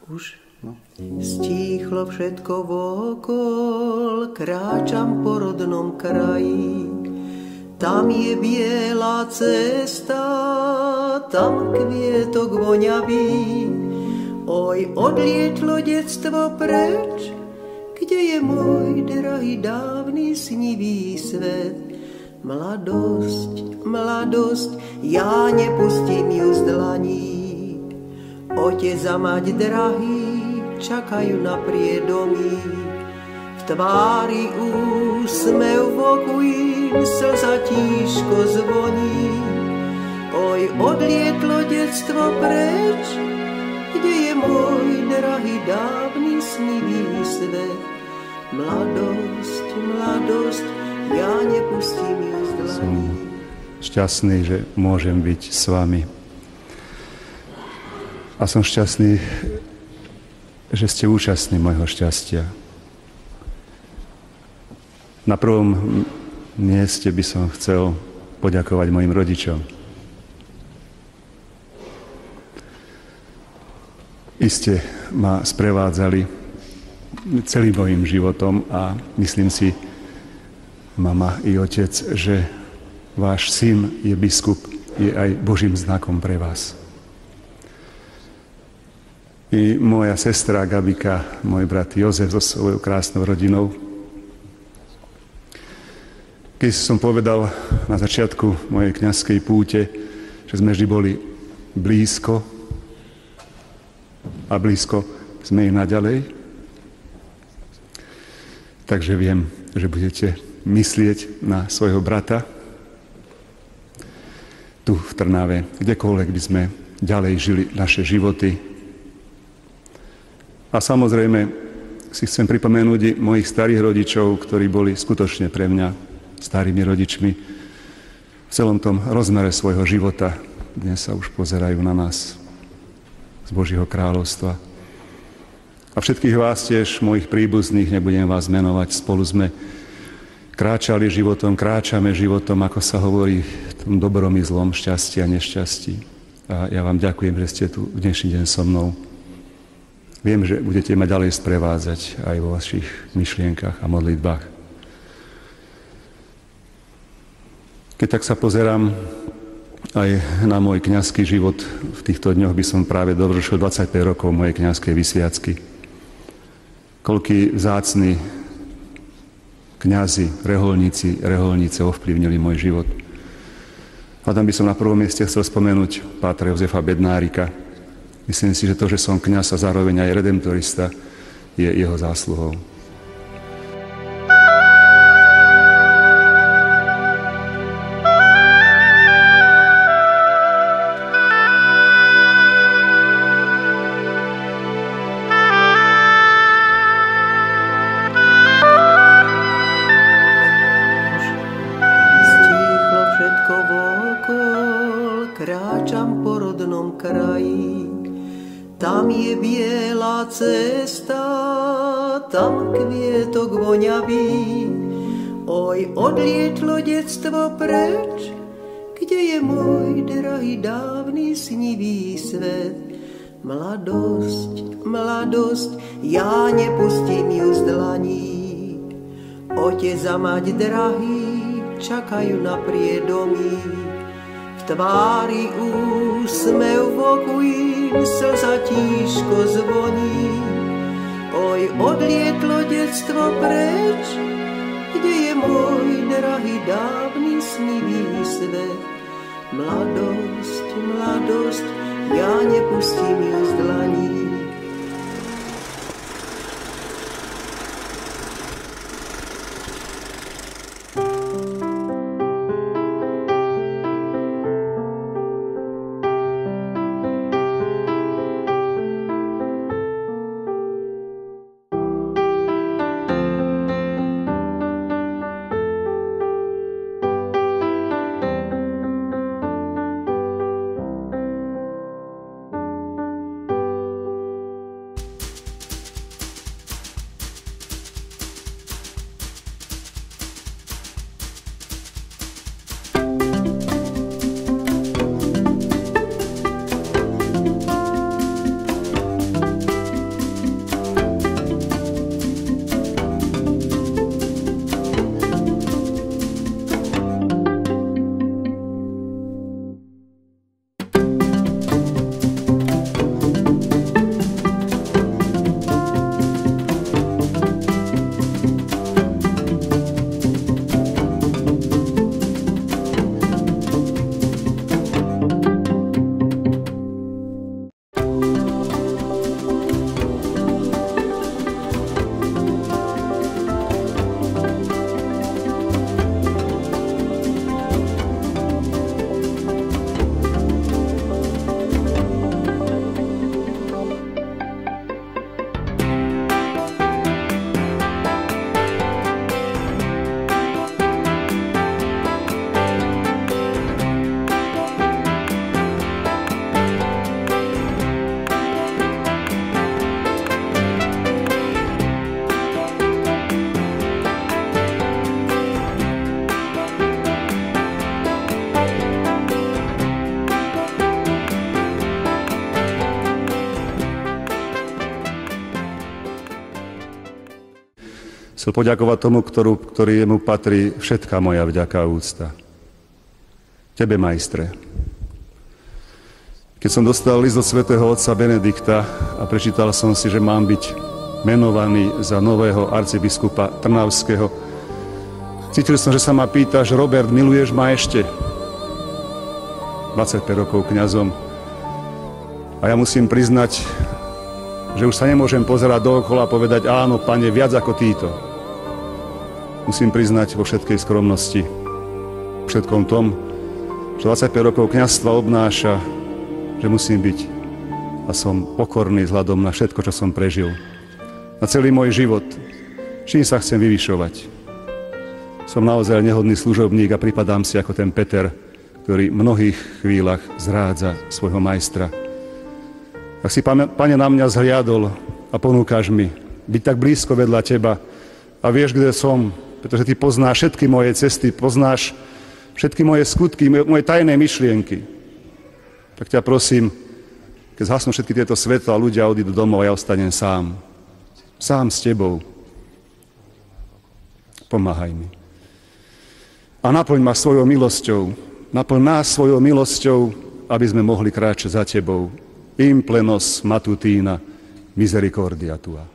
Už? No. Stíchlo všetko vokol, kráčam po rodnom kraji. Tam je biela cesta, tam kvietok voňavý. Oj, odlietlo detstvo preč, kde je môj drahý dávny snivý svet. Mladosť, mladosť, ja nepustím ju z dlaní. Otec a mať drahý čakajú na priedomí. V tvári úsmev, v oku im slza tížko zvoní. Oj, odlietlo detstvo preč, kde je môj drahý dávny snivý svet. Mladosť, mladosť, ja nepustím ju z dlaní. Som šťastný, že môžem byť s vami. A som šťastný, že ste účastní môjho šťastia. Na prvom mieste by som chcel poďakovať mojim rodičom. Iste ma sprevádzali celým mojím životom a myslím si, mama i otec, že váš syn je biskup, je aj Božím znakom pre vás. I moja sestra Gabika, môj brat Jozef so svojou krásnou rodinou. Keď som povedal na začiatku mojej kňazskej púte, že sme vždy boli blízko a blízko sme i naďalej, takže viem, že budete myslieť na svojho brata tu v Trnave, kdekoľvek by sme ďalej žili naše životy. A samozrejme si chcem pripomenúť i mojich starých rodičov, ktorí boli skutočne pre mňa starými rodičmi v celom tom rozmere svojho života. Dnes sa už pozerajú na nás z Božieho kráľovstva. A všetkých vás tiež, mojich príbuzných, nebudem vás menovať, spolu sme kráčali životom, kráčame životom, ako sa hovorí, v tom dobrom i zlom, šťastí a nešťastí. A ja vám ďakujem, že ste tu dnešný deň so mnou. Viem, že budete ma ďalej sprevádzať aj vo vašich myšlienkach a modlitbách. Keď tak sa pozerám aj na môj kňazský život, v týchto dňoch by som práve dovršil 25 rokov mojej kňazskej vysviacky. Koľkí vzácni kňazi, reholníci ovplyvnili môj život. A tam by som na prvom mieste chcel spomenúť pátra Jozefa Bednárika. Myslím si, že to, že som kňaz a zároveň aj redemptorista, je jeho zásluhou. Stíchlo všetko vokol, kráčam po rodnom kraji. Tam je biela cesta, tam kvietok voňavý. Oj, odlietlo detstvo preč, kde je môj drahý dávny snivý svet. Mladosť, mladosť, ja nepustím ju z dlaní. Otec a mať drahý čakajú na priedomí. V tvári úsmev, v oku im slza tížko zvoní. Oj, odlietlo detstvo preč, kde je môj drahý dávny snivý svet. Mladosť, mladosť, ja nepustím ju z dlaní. chcel poďakovať tomu, ktorému patrí všetká moja vďaka a úcta. Tebe, majstre. Keď som dostal list od svätého otca Benedikta a prečítal som si, že mám byť menovaný za nového arcibiskupa Trnavského, cítil som, že sa ma pýtaš: Robert, miluješ ma ešte? 25 rokov kňazom. A ja musím priznať, že už sa nemôžem pozerať dookola a povedať: áno, Pane, viac ako títo. Musím priznať vo všetkej skromnosti, vo všetkom tom, že 25 rokov kňazstva obnáša, že musím byť a som pokorný vzhľadom na všetko, čo som prežil. Na celý môj život, čím sa chcem vyvyšovať. Som naozaj nehodný služobník a pripadám si ako ten Peter, ktorý v mnohých chvíľach zrádza svojho majstra. Ak si, Pane, na mňa zhliadol a ponúkaš mi byť tak blízko vedľa Teba a vieš, kde som, pretože Ty poznáš všetky moje cesty, poznáš všetky moje skutky, moje tajné myšlienky, tak ťa prosím, keď zhasnú všetky tieto svetla a ľudia odídu domov a ja ostanem sám. Sám s Tebou. Pomáhaj mi. A naplň ma svojou milosťou, naplň nás svojou milosťou, aby sme mohli kráčať za Tebou. In plenos matutina misericordia Tua.